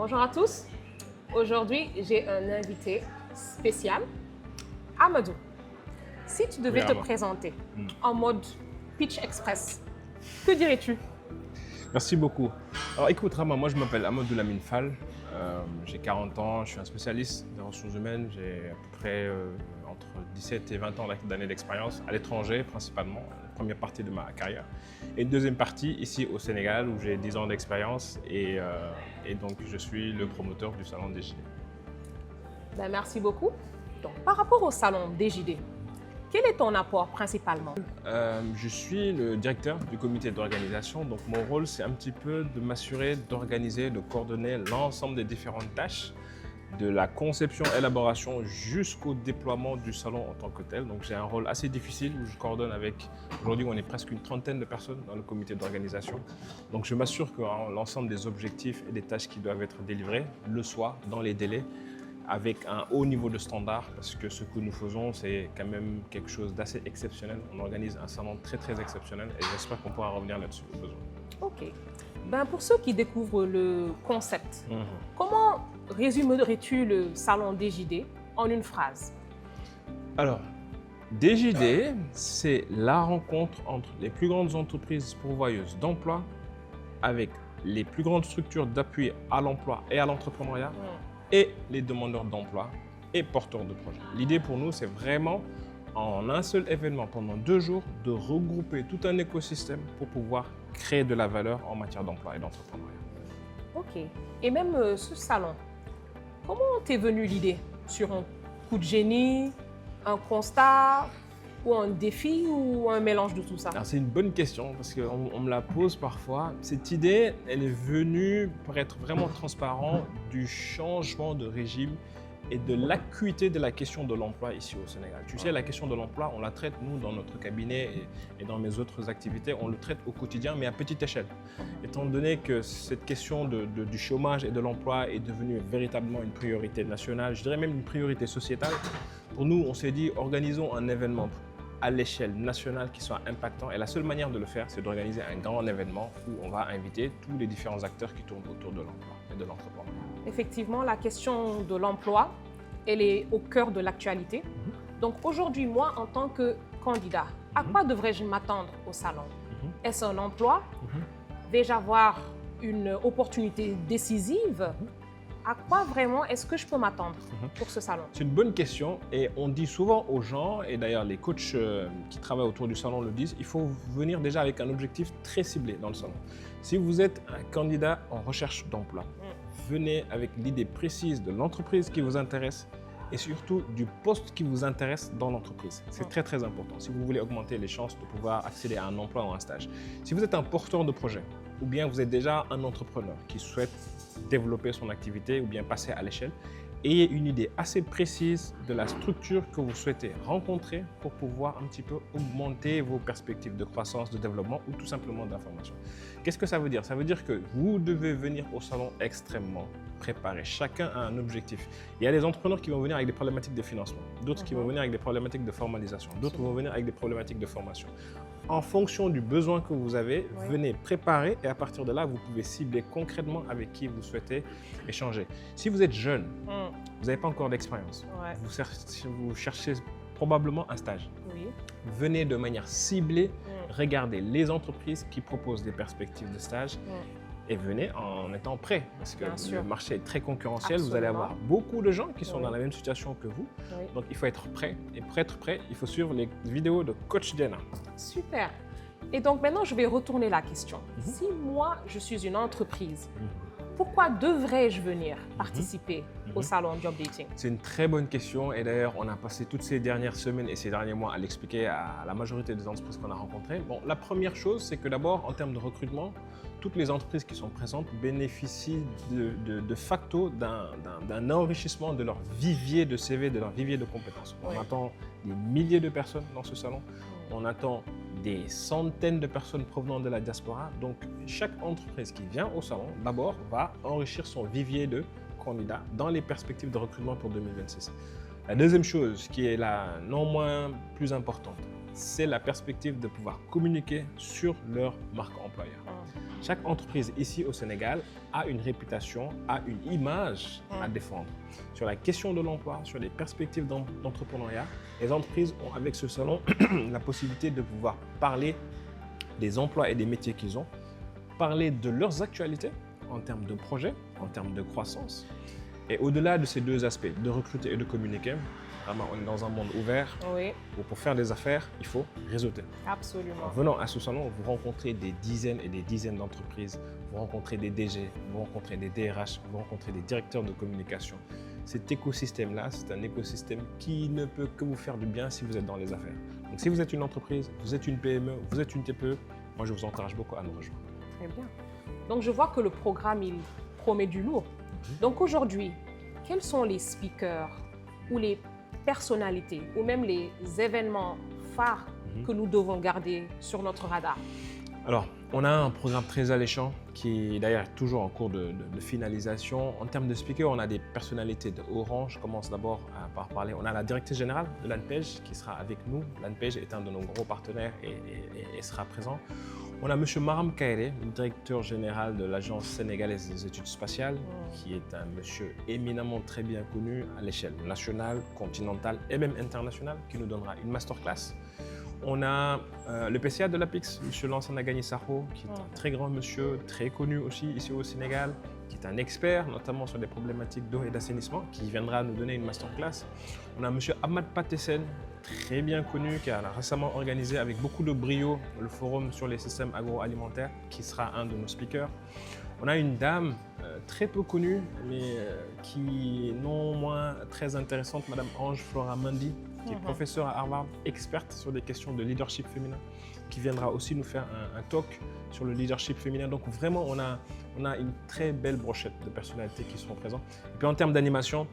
Bonjour à tous. Aujourd'hui, j'ai un invité spécial, Amadou. Si tu devais te présenter en mode pitch express, que dirais-tu? Merci beaucoup. Alors écoute Rama, moi je m'appelle Amadou Lamine Fall, j'ai 40 ans, je suis un spécialiste des ressources humaines, j'ai à peu près entre 17 et 20 ans d'années d'expérience à l'étranger principalement, la première partie de ma carrière, et une deuxième partie ici au Sénégal où j'ai 10 ans d'expérience et donc je suis le promoteur du salon DJD. Merci beaucoup. Donc, par rapport au salon DJD, quel est ton apport principalement? Je suis le directeur du comité d'organisation, donc mon rôle c'est un petit peu de m'assurer d'organiser, de coordonner l'ensemble des différentes tâches, de la conception, élaboration jusqu'au déploiement du salon en tant que tel. Donc j'ai un rôle assez difficile où je coordonne avec, aujourd'hui on est presque une trentaine de personnes dans le comité d'organisation. Donc je m'assure que l'ensemble des objectifs et des tâches qui doivent être délivrées le soient dans les délais, avec un haut niveau de standard, parce que ce que nous faisons, c'est quand même quelque chose d'assez exceptionnel. On organise un salon très exceptionnel et j'espère qu'on pourra revenir là-dessus au besoin. Ok. Pour ceux qui découvrent le concept, comment résumerais-tu le salon DJD en une phrase? Alors, DJD, c'est la rencontre entre les plus grandes entreprises pourvoyeuses d'emploi avec les plus grandes structures d'appui à l'emploi et à l'entrepreneuriat et les demandeurs d'emploi et porteurs de projets. L'idée pour nous, c'est vraiment, en un seul événement, pendant 2 jours, de regrouper tout un écosystème pour pouvoir créer de la valeur en matière d'emploi et d'entrepreneuriat. Ok. Et même ce salon, comment t'es venue l'idée? Sur un coup de génie, un constat, ou un défi, ou un mélange de tout ça? Alors c'est une bonne question parce qu'on me la pose parfois. Cette idée, elle est venue, pour être vraiment transparent, du changement de régime et de l'acuité de la question de l'emploi ici au Sénégal. Tu sais, la question de l'emploi, on la traite, nous, dans notre cabinet et dans mes autres activités, on le traite au quotidien, mais à petite échelle. Étant donné que cette question du chômage et de l'emploi est devenue véritablement une priorité nationale, je dirais même une priorité sociétale, pour nous, on s'est dit, organisons un événement à l'échelle nationale qui soit impactant. Et la seule manière de le faire, c'est d'organiser un grand événement où on va inviter tous les différents acteurs qui tournent autour de l'emploi et de l'entrepreneuriat. Effectivement, la question de l'emploi, elle est au cœur de l'actualité. Donc aujourd'hui, moi, en tant que candidat, à quoi devrais-je m'attendre au salon? Est-ce un emploi? Vais-je avoir une opportunité décisive? À quoi vraiment est-ce que je peux m'attendre pour ce salon? C'est une bonne question et on dit souvent aux gens, et d'ailleurs les coachs qui travaillent autour du salon le disent, il faut venir déjà avec un objectif très ciblé dans le salon. Si vous êtes un candidat en recherche d'emploi, venez avec l'idée précise de l'entreprise qui vous intéresse et surtout du poste qui vous intéresse dans l'entreprise. C'est très important si vous voulez augmenter les chances de pouvoir accéder à un emploi ou un stage. Si vous êtes un porteur de projet ou bien vous êtes déjà un entrepreneur qui souhaite développer son activité ou bien passer à l'échelle, ayez une idée assez précise de la structure que vous souhaitez rencontrer pour pouvoir un petit peu augmenter vos perspectives de croissance, de développement ou tout simplement d'information. Qu'est-ce que ça veut dire? Ça veut dire que vous devez venir au salon extrêmement préparé. Chacun a un objectif. Il y a des entrepreneurs qui vont venir avec des problématiques de financement, d'autres qui vont venir avec des problématiques de formalisation, d'autres vont venir avec des problématiques de formation. En fonction du besoin que vous avez, venez préparer et à partir de là, vous pouvez cibler concrètement avec qui vous souhaitez échanger. Si vous êtes jeune, vous n'avez pas encore d'expérience, vous cherchez probablement un stage. Venez de manière ciblée, regardez les entreprises qui proposent des perspectives de stage et venez en étant prêt parce que le marché est très concurrentiel. Absolument. Vous allez avoir beaucoup de gens qui sont dans la même situation que vous. Donc il faut être prêt et pour être prêt, il faut suivre les vidéos de Coach Diana. Super. Et donc maintenant, je vais retourner la question. Si moi, je suis une entreprise, pourquoi devrais-je venir participer au salon Job Dating? C'est une très bonne question et d'ailleurs, on a passé toutes ces dernières semaines et ces derniers mois à l'expliquer à la majorité des entreprises qu'on a rencontrées. Bon, la première chose, c'est que d'abord, en termes de recrutement, toutes les entreprises qui sont présentes bénéficient de facto d'un enrichissement de leur vivier de CV, de leur vivier de compétences. On attend des milliers de personnes dans ce salon. On attend des centaines de personnes provenant de la diaspora. Donc, chaque entreprise qui vient au salon, d'abord, va enrichir son vivier de candidats dans les perspectives de recrutement pour 2026. La deuxième chose, qui est la non moins plus importante, c'est la perspective de pouvoir communiquer sur leur marque employeur. Chaque entreprise ici au Sénégal a une réputation, a une image à défendre. Sur la question de l'emploi, sur les perspectives d'entrepreneuriat, les entreprises ont avec ce salon la possibilité de pouvoir parler des emplois et des métiers qu'ils ont, parler de leurs actualités en termes de projets, en termes de croissance. Et au-delà de ces deux aspects, de recruter et de communiquer, vraiment, on est dans un monde ouvert. Oui. Pour faire des affaires, il faut réseauter. Absolument. En venant à ce salon, vous rencontrez des dizaines et des dizaines d'entreprises, vous rencontrez des DG, vous rencontrez des DRH, vous rencontrez des directeurs de communication. Cet écosystème-là, c'est un écosystème qui ne peut que vous faire du bien si vous êtes dans les affaires. Donc si vous êtes une entreprise, vous êtes une PME, vous êtes une TPE, moi je vous encourage beaucoup à nous rejoindre. Très bien. Donc je vois que le programme, il promet du lourd. Donc aujourd'hui, quels sont les speakers ou les personnalités ou même les événements phares que nous devons garder sur notre radar? Alors, on a un programme très alléchant qui d'ailleurs est toujours en cours de finalisation. En termes de speakers, on a des personnalités de haut rang. Je commence d'abord par parler. On a la directrice générale de l'ANPEJ qui sera avec nous. L'ANPEJ est un de nos gros partenaires et sera présent. On a M. Maram Kaere, le directeur général de l'Agence sénégalaise des études spatiales, qui est un monsieur éminemment très bien connu à l'échelle nationale, continentale et même internationale, qui nous donnera une masterclass. On a le PCA de l'APIX, M. Lansana Gagné Sakho, qui est un très grand monsieur, très connu aussi ici au Sénégal, qui est un expert notamment sur des problématiques d'eau et d'assainissement, qui viendra nous donner une masterclass. On a M. Ahmad Patessen, très bien connu, qui a récemment organisé avec beaucoup de brio le forum sur les systèmes agroalimentaires, qui sera un de nos speakers. On a une dame très peu connue, mais qui est non moins très intéressante, Madame Ange Flora Mendy, qui est professeure à Harvard, experte sur des questions de leadership féminin, qui viendra aussi nous faire un talk sur le leadership féminin. Donc vraiment, on a une très belle brochette de personnalités qui seront présentes. Et puis en termes d'animation,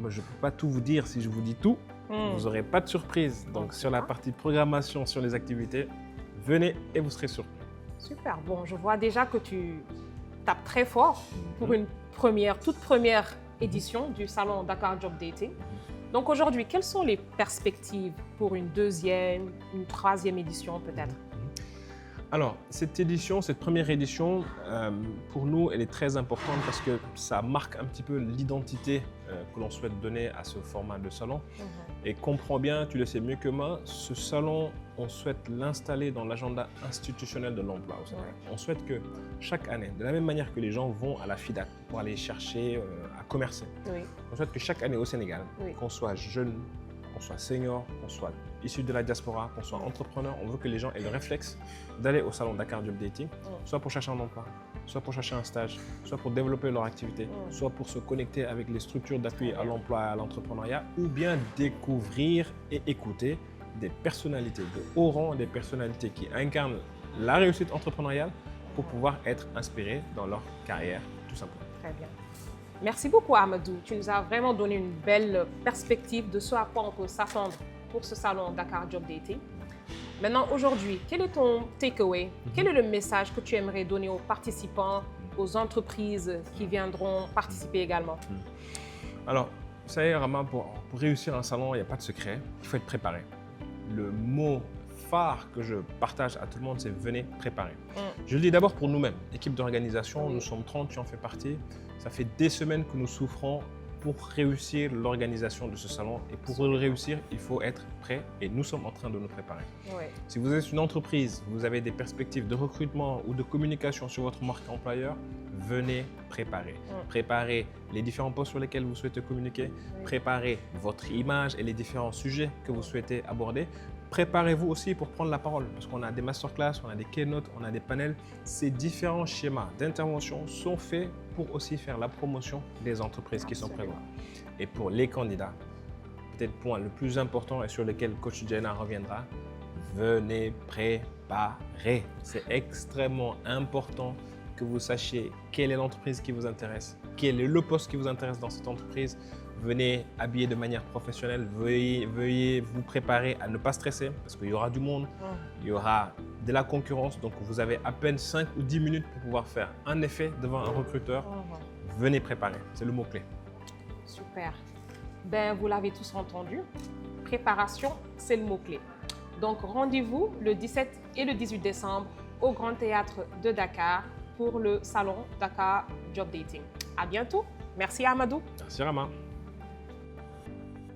je ne peux pas tout vous dire. Si je vous dis tout, vous n'aurez pas de surprise. Donc sur la partie programmation, sur les activités, venez et vous serez surpris. Super. Bon, je vois déjà que tu tapes très fort pour une toute première édition du Salon Dakar Job Dating. Donc aujourd'hui, quelles sont les perspectives pour une deuxième, une troisième édition peut-être? Alors, cette première édition, pour nous, elle est très importante parce que ça marque un petit peu l'identité que l'on souhaite donner à ce format de salon. Et comprends bien, tu le sais mieux que moi, ce salon, on souhaite l'installer dans l'agenda institutionnel de l'emploi au Sénégal. On souhaite que chaque année, de la même manière que les gens vont à la FIDAC pour aller chercher à commercer, on souhaite que chaque année au Sénégal, qu'on soit jeune, qu'on soit senior, qu'on soit issu de la diaspora, qu'on soit entrepreneur, on veut que les gens aient le réflexe d'aller au salon Dakar Job Dating, soit pour chercher un emploi, soit pour chercher un stage, soit pour développer leur activité, soit pour se connecter avec les structures d'appui à l'emploi et à l'entrepreneuriat, ou bien découvrir et écouter des personnalités de haut rang, des personnalités qui incarnent la réussite entrepreneuriale pour pouvoir être inspirés dans leur carrière, tout simplement. Très bien. Merci beaucoup, Amadou. Tu nous as vraiment donné une belle perspective de ce à quoi on peut s'attendre pour ce salon Dakar Job Dating. Maintenant, aujourd'hui, quel est ton takeaway? Quel est le message que tu aimerais donner aux participants, aux entreprises qui viendront participer également? Alors, ça y est, Rama, pour réussir un salon, il n'y a pas de secret. Il faut être préparé. Le mot phare que je partage à tout le monde, c'est venez préparer. Je le dis d'abord pour nous-mêmes, équipe d'organisation, nous sommes 30, tu en fais partie. Ça fait des semaines que nous souffrons pour réussir l'organisation de ce salon. Et pour le réussir, il faut être prêt et nous sommes en train de nous préparer. Si vous êtes une entreprise, vous avez des perspectives de recrutement ou de communication sur votre marque employeur, venez préparer. Préparez les différents postes sur lesquels vous souhaitez communiquer, préparez votre image et les différents sujets que vous souhaitez aborder. Préparez-vous aussi pour prendre la parole parce qu'on a des masterclass, on a des keynotes, on a des panels. Ces différents schémas d'intervention sont faits pour aussi faire la promotion des entreprises qui sont présentes. Et pour les candidats, peut-être le point le plus important et sur lequel Coach Jenna reviendra, venez préparer. C'est extrêmement important que vous sachiez quelle est l'entreprise qui vous intéresse, quel est le poste qui vous intéresse dans cette entreprise. Venez habillé de manière professionnelle, veuillez vous préparer à ne pas stresser parce qu'il y aura du monde, il y aura de la concurrence, donc vous avez à peine 5 ou 10 minutes pour pouvoir faire un effet devant un recruteur. Venez préparer, c'est le mot-clé. Super. Ben, vous l'avez tous entendu, préparation, c'est le mot-clé. Donc rendez-vous le 17 et le 18 décembre au Grand Théâtre de Dakar pour le salon Dakar Job Dating. À bientôt. Merci Amadou. Merci Rama.